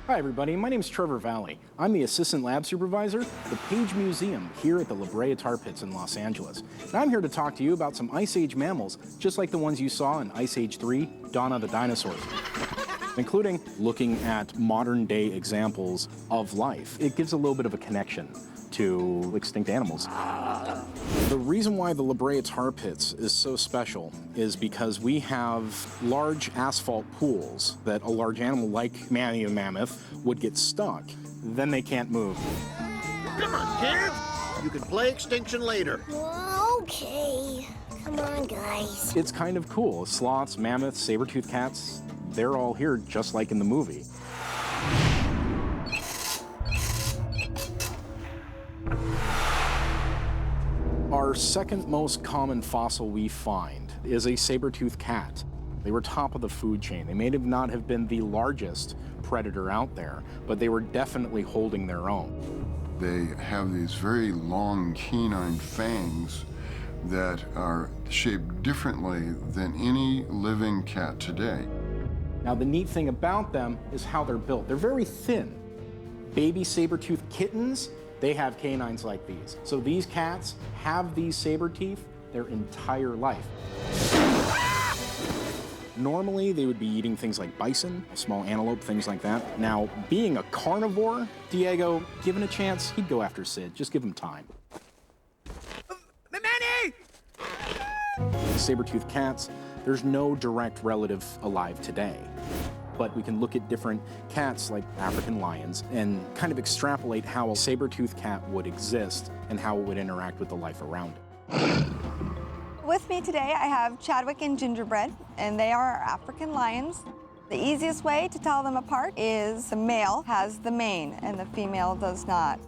Hi everybody, my name is Trevor Valley. I'm the Assistant Lab Supervisor at the Page Museum here at the La Brea Tar Pits in Los Angeles. And I'm here to talk to you about some Ice Age mammals, just like the ones you saw in Ice Age 3, Dawn of the Dinosaurs, including looking at modern day examples of life. It gives a little bit of a connection to extinct animals. The reason why the La Brea Tar Pits is so special is because we have large asphalt pools that a large animal like Manny the mammoth would get stuck. Then they can't move. Come on, kids! You can play extinction later. Okay. Come on, guys. It's kind of cool. Sloths, mammoths, saber-toothed cats, they're all here just like in the movie. Our second most common fossil we find is a saber-toothed cat. They were top of the food chain. They may not have been the largest predator out there, but they were definitely holding their own. They have these very long canine fangs that are shaped differently than any living cat today. Now, the neat thing about them is how they're built. They're very thin. Baby saber-toothed kittens, they have canines like these. So these cats have these saber teeth their entire life. Normally, they would be eating things like bison, small antelope, things like that. Now, being a carnivore, Diego, given a chance, he'd go after Sid. Just give him time. Manny! Saber-toothed cats, there's no direct relative alive today. But we can look at different cats like African lions and kind of extrapolate how a saber-toothed cat would exist and how it would interact with the life around it. With me today, I have Chadwick and Gingerbread, and they are African lions. The easiest way to tell them apart is the male has the mane and the female does not.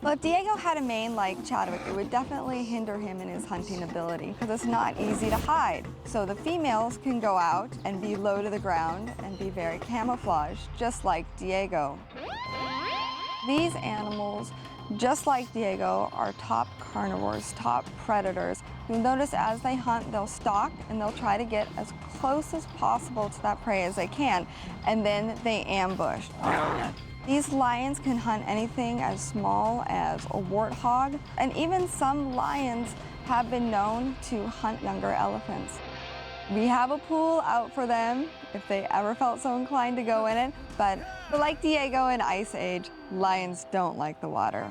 Well, if Diego had a mane like Chadwick, it would definitely hinder him in his hunting ability because it's not easy to hide. So the females can go out and be low to the ground and be very camouflaged, just like Diego. These animals, just like Diego, are top carnivores, top predators. You'll notice as they hunt, they'll stalk and they'll try to get as close as possible to that prey as they can, and then they ambush. These lions can hunt anything as small as a warthog, and even some lions have been known to hunt younger elephants. We have a pool out for them if they ever felt so inclined to go in it, but like Diego in Ice Age, lions don't like the water.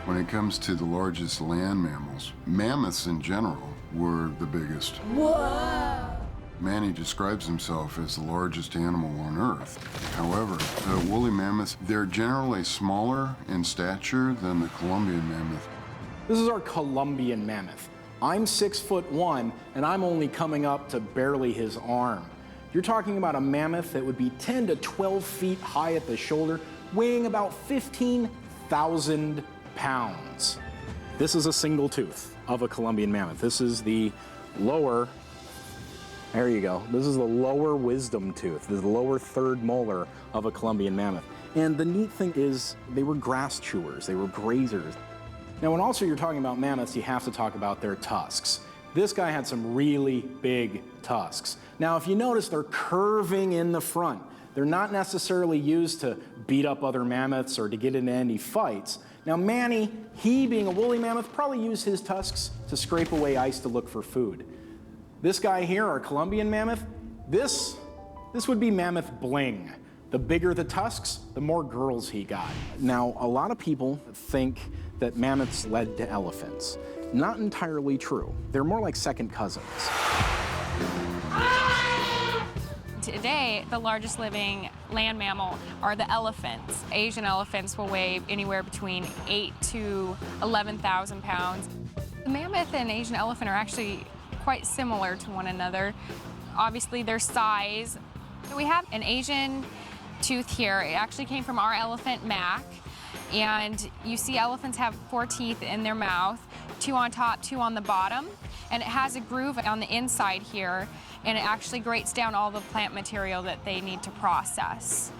When it comes to the largest land mammals, mammoths in general were the biggest. Whoa! Manny describes himself as the largest animal on Earth. However, the woolly mammoths, they're generally smaller in stature than the Columbian mammoth. This is our Columbian mammoth. I'm 6'1", and I'm only coming up to barely his arm. You're talking about a mammoth that would be 10 to 12 feet high at the shoulder, weighing about 15,000 pounds. This is a single tooth of a Columbian mammoth. This is the lower, there you go. This is the lower wisdom tooth. This is the lower third molar of a Columbian mammoth. And the neat thing is they were grass chewers, they were grazers. Now, when also you're talking about mammoths, you have to talk about their tusks. This guy had some really big tusks. Now, if you notice, they're curving in the front. They're not necessarily used to beat up other mammoths or to get into any fights. Now, Manny, he being a woolly mammoth, probably used his tusks to scrape away ice to look for food. This guy here, our Columbian mammoth, this would be mammoth bling. The bigger the tusks, the more girls he got. Now, a lot of people think that mammoths led to elephants. Not entirely true. They're more like second cousins. Today, the largest living land mammal are the elephants. Asian elephants will weigh anywhere between 8 to 11,000 pounds. The mammoth and Asian elephant are actually quite similar to one another. Obviously, their size. We have an Asian tooth here. It actually came from our elephant, Mac. And you see elephants have 4 teeth in their mouth. 2 on top, 2 on the bottom, and it has a groove on the inside here, and it actually grates down all the plant material that they need to process.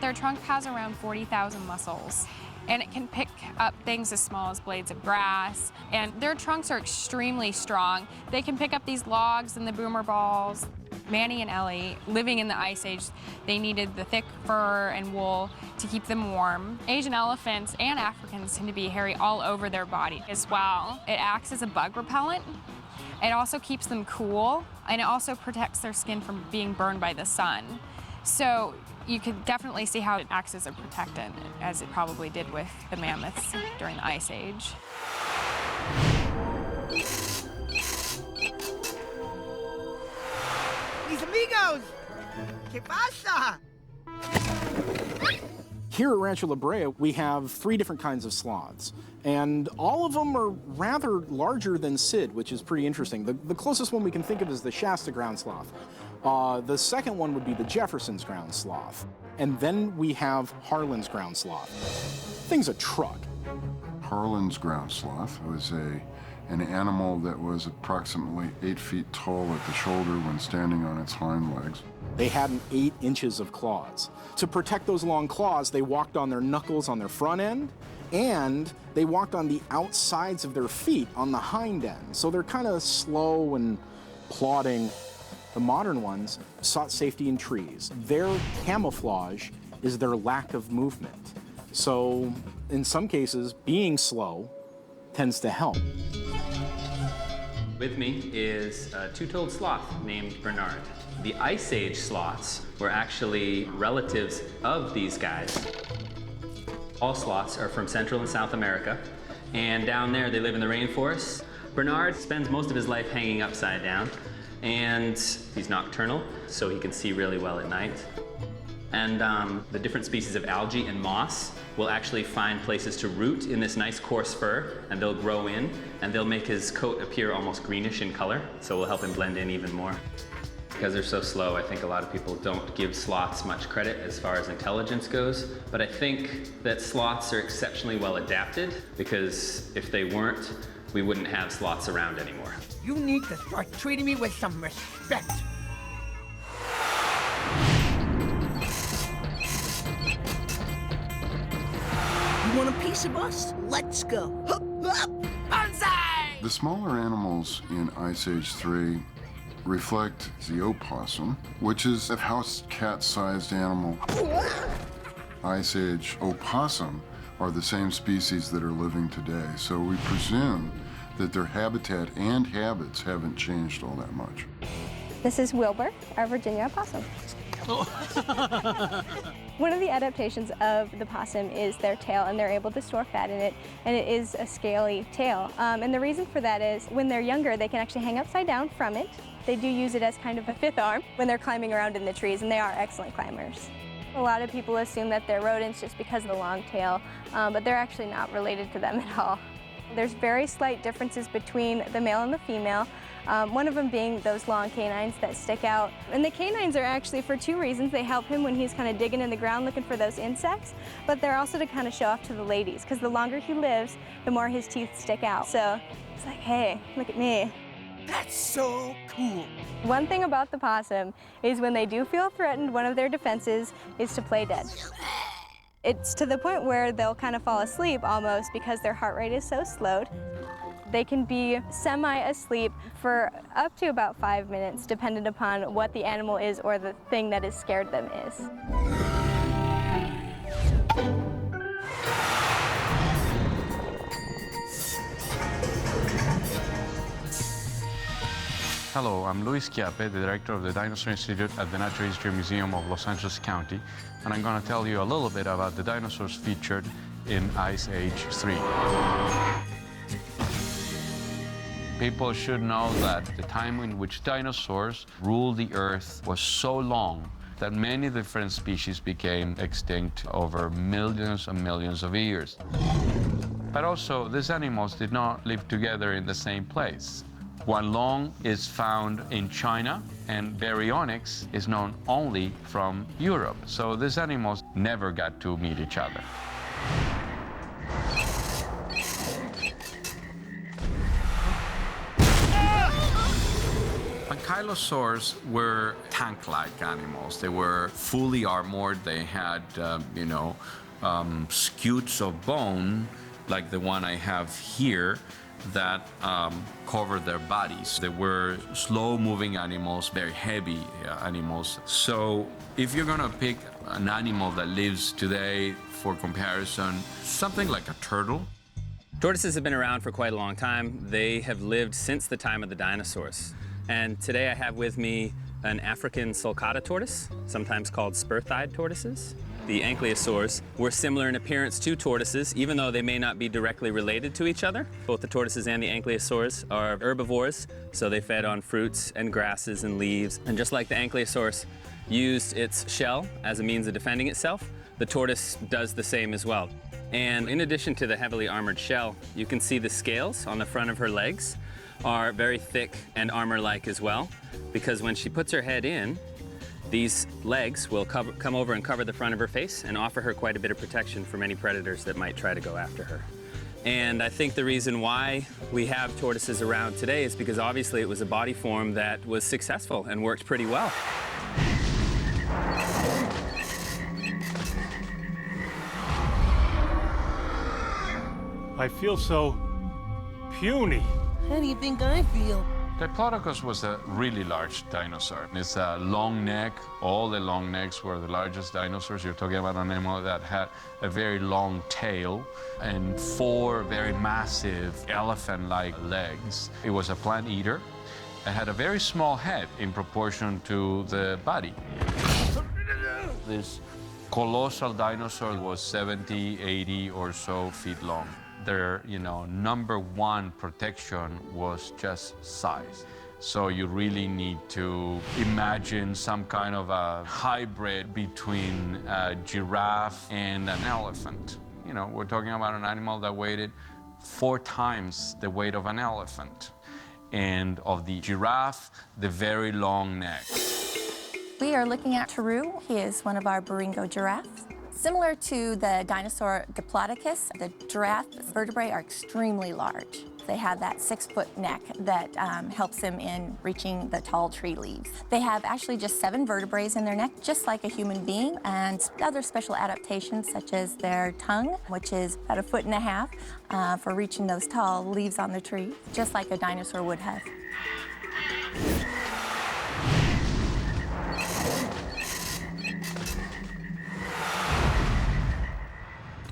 Their trunk has around 40,000 muscles, and it can pick up things as small as blades of grass, and their trunks are extremely strong. They can pick up these logs and the boomer balls. Manny and Ellie, living in the Ice Age, they needed the thick fur and wool to keep them warm. Asian elephants and Africans tend to be hairy all over their body as well. It acts as a bug repellent. It also keeps them cool, and it also protects their skin from being burned by the sun. So you could definitely see how it acts as a protectant, as it probably did with the mammoths during the Ice Age. Mis amigos! ¿Qué pasa? Here at Rancho La Brea, we have 3 different kinds of sloths, and all of them are rather larger than Sid, which is pretty interesting. The closest one we can think of is the Shasta ground sloth. The second one would be the Jefferson's ground sloth, and then we have Harlan's ground sloth. Thing's a truck. Harlan's ground sloth was an animal that was approximately 8 feet tall at the shoulder when standing on its hind legs. They had 8 inches of claws. To protect those long claws, they walked on their knuckles on their front end, and they walked on the outsides of their feet on the hind end. So they're kind of slow and plodding. The modern ones sought safety in trees. Their camouflage is their lack of movement. So in some cases, being slow tends to help. With me is a 2-toed sloth named Bernard. The Ice Age sloths were actually relatives of these guys. All sloths are from Central and South America, and down there they live in the rainforest. Bernard spends most of his life hanging upside down, and he's nocturnal, so he can see really well at night. And the different species of algae and moss will actually find places to root in this nice coarse fur, and they'll grow in, and they'll make his coat appear almost greenish in color, so we'll help him blend in even more. Because they're so slow, I think a lot of people don't give sloths much credit as far as intelligence goes, but I think that sloths are exceptionally well adapted, because if they weren't, we wouldn't have sloths around anymore. You need to start treating me with some respect. You want a piece of us? Let's go. Hup, hup, banzai! The smaller animals in Ice Age 3 reflect the opossum, which is a house cat-sized animal. Ice Age opossum are the same species that are living today, so we presume that their habitat and habits haven't changed all that much. This is Wilbur, our Virginia opossum. One of the adaptations of the possum is their tail, and they're able to store fat in it, and it is a scaly tail. And the reason for that is when they're younger, they can actually hang upside down from it. They do use it as kind of a 5th arm when they're climbing around in the trees, and they are excellent climbers. A lot of people assume that they're rodents just because of the long tail, but they're actually not related to them at all. There's very slight differences between the male and the female, one of them being those long canines that stick out. And the canines are actually for 2 reasons. They help him when he's kind of digging in the ground looking for those insects, but they're also to kind of show off to the ladies, because the longer he lives, the more his teeth stick out. So it's like, hey, look at me. That's so cool. One thing about the possum is when they do feel threatened, one of their defenses is to play dead. It's to the point where they'll kind of fall asleep almost because their heart rate is so slowed. They can be semi-asleep for up to about 5 minutes, dependent upon what the animal is or the thing that has scared them is. Hello, I'm Luis Chiappe, the director of the Dinosaur Institute at the Natural History Museum of Los Angeles County, and I'm going to tell you a little bit about the dinosaurs featured in Ice Age 3. People should know that the time in which dinosaurs ruled the Earth was so long that many different species became extinct over millions and millions of years. But also, these animals did not live together in the same place. Huanglong is found in China, and Baryonyx is known only from Europe. So these animals never got to meet each other. Ankylosaurs were tank-like animals. They were fully armored. They had, scutes of bone, like the one I have here, that covered their bodies. They were slow-moving animals, very heavy animals. So if you're gonna pick an animal that lives today for comparison, something like a turtle. Tortoises have been around for quite a long time. They have lived since the time of the dinosaurs. And today I have with me an African sulcata tortoise, sometimes called spur-thighed tortoises. The ankylosaurs were similar in appearance to tortoises, even though they may not be directly related to each other. Both the tortoises and the ankylosaurs are herbivores, so they fed on fruits and grasses and leaves. And just like the ankylosaurus used its shell as a means of defending itself, the tortoise does the same as well. And in addition to the heavily armored shell, you can see the scales on the front of her legs are very thick and armor-like as well, because when she puts her head in, these legs will come over and cover the front of her face and offer her quite a bit of protection from any predators that might try to go after her. And I think the reason why we have tortoises around today is because obviously it was a body form that was successful and worked pretty well. I feel so puny. How do you think I feel? Diplodocus was a really large dinosaur. It's a long neck. All the long necks were the largest dinosaurs. You're talking about an animal that had a very long tail and 4 very massive elephant-like legs. It was a plant eater. It had a very small head in proportion to the body. This colossal dinosaur was 70, 80 or so feet long. Their, number one protection was just size. So you really need to imagine some kind of a hybrid between a giraffe and an elephant. We're talking about an animal that weighed 4 times the weight of an elephant. And of the giraffe, the very long neck. We are looking at Dövrü. He is one of our Baringo giraffes. Similar to the dinosaur Diplodocus, the giraffe vertebrae are extremely large. They have that 6-foot neck that helps them in reaching the tall tree leaves. They have actually just 7 vertebrae in their neck, just like a human being, and other special adaptations such as their tongue, which is about 1.5 feet for reaching those tall leaves on the tree, just like a dinosaur would have.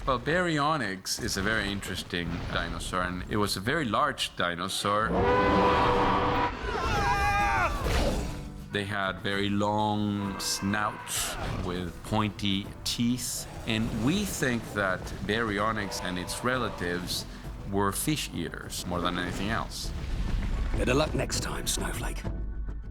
Well, Baryonyx is a very interesting dinosaur, and it was a very large dinosaur. They had very long snouts with pointy teeth, and we think that Baryonyx and its relatives were fish eaters more than anything else. Better luck next time, Snowflake.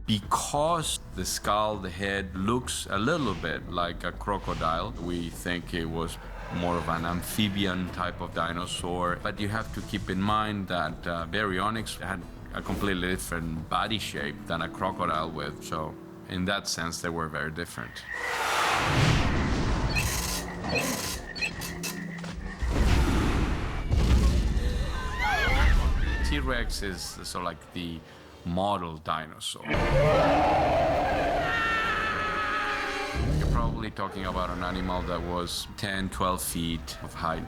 Because the skull, the head, looks a little bit like a crocodile, we think it was more of an amphibian type of dinosaur. But you have to keep in mind that Baryonyx had a completely different body shape than a crocodile would. So in that sense, they were very different. T-Rex is sort of like the model dinosaur. You're probably talking about an animal that was 10, 12 feet of height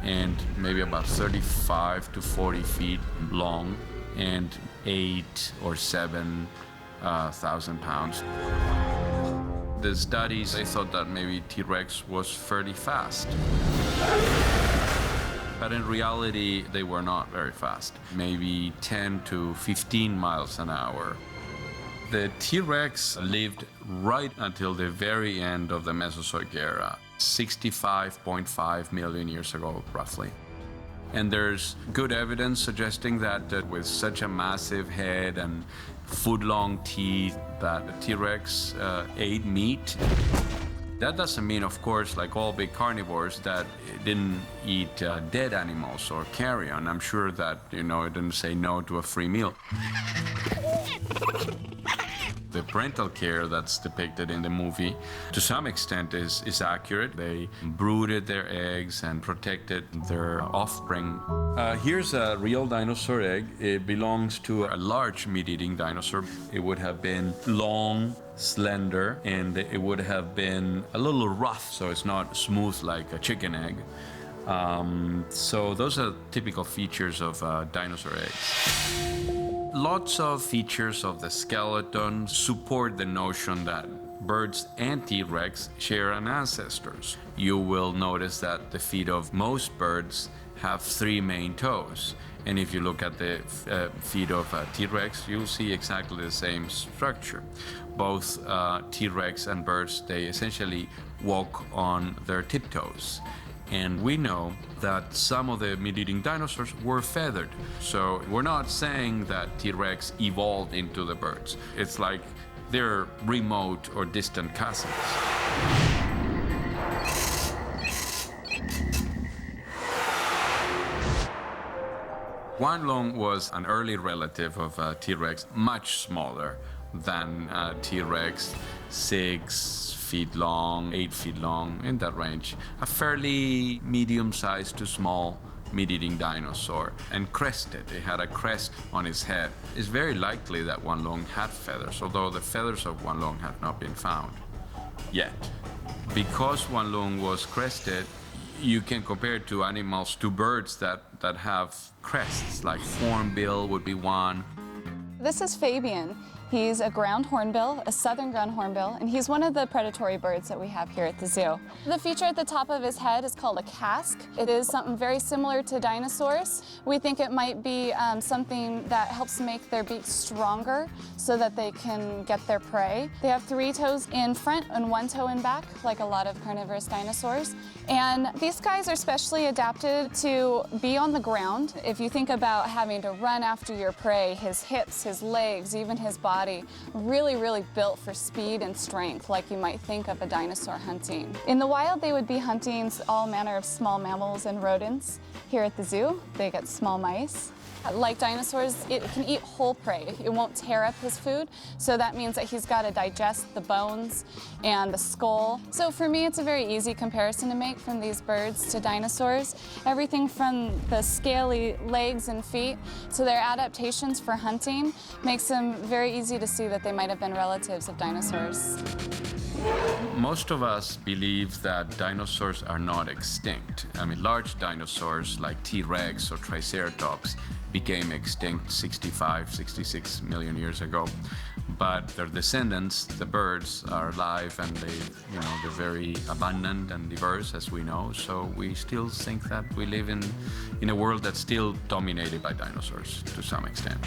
and maybe about 35 to 40 feet long and 8 or 7 thousand pounds. The studies, they thought that maybe T-Rex was fairly fast. But in reality, they were not very fast, maybe 10 to 15 miles an hour. The T-Rex lived right until the very end of the Mesozoic era, 65.5 million years ago, roughly. And there's good evidence suggesting that with such a massive head and foot-long teeth, that the T-Rex ate meat. That doesn't mean, of course, like all big carnivores, that it didn't eat dead animals or carrion. I'm sure that, it didn't say no to a free meal. The parental care that's depicted in the movie, to some extent, is accurate. They brooded their eggs and protected their offspring. Here's a real dinosaur egg. It belongs to a large meat-eating dinosaur. It would have been long, slender, and it would have been a little rough, so it's not smooth like a chicken egg. So those are typical features of dinosaur eggs. Lots of features of the skeleton support the notion that birds and T-Rex share an ancestors. You will notice that the feet of most birds have 3 main toes. And if you look at the feet of T-Rex, you'll see exactly the same structure. Both T-Rex and birds, they essentially walk on their tiptoes. And we know that some of the meat-eating dinosaurs were feathered. So we're not saying that T-Rex evolved into the birds. It's like they're remote or distant cousins. Wanlong was an early relative of T-Rex, much smaller than T-Rex, 6 feet long, 8 feet long, in that range. A fairly medium-sized to small meat-eating dinosaur, and crested. It had a crest on its head. It's very likely that Wanlong had feathers, although the feathers of Wanlong have not been found yet. Because Wanlong was crested, you can compare it to animals, to birds that have crests, like hornbill would be one. This is Fabian. He's a ground hornbill, a southern ground hornbill, and he's one of the predatory birds that we have here at the zoo. The feature at the top of his head is called a casque. It is something very similar to dinosaurs. We think it might be something that helps make their beaks stronger so that they can get their prey. They have 3 toes in front and 1 toe in back, like a lot of carnivorous dinosaurs. And these guys are specially adapted to be on the ground. If you think about having to run after your prey, his hips, his legs, even his body, really built for speed and strength, like you might think of a dinosaur hunting. In the wild, they would be hunting all manner of small mammals and rodents. Here at the zoo, they get small mice. Like dinosaurs, it can eat whole prey. It won't tear up his food, so that means that he's got to digest the bones and the skull. So for me, it's a very easy comparison to make from these birds to dinosaurs. Everything from the scaly legs and feet to their adaptations for hunting makes them very easy to see that they might have been relatives of dinosaurs. Most of us believe that dinosaurs are not extinct. I mean, large dinosaurs like T-Rex or Triceratops became extinct 65, 66 million years ago. But their descendants, the birds, are alive, and they're very abundant and diverse, as we know. So we still think that we live in a world that's still dominated by dinosaurs to some extent.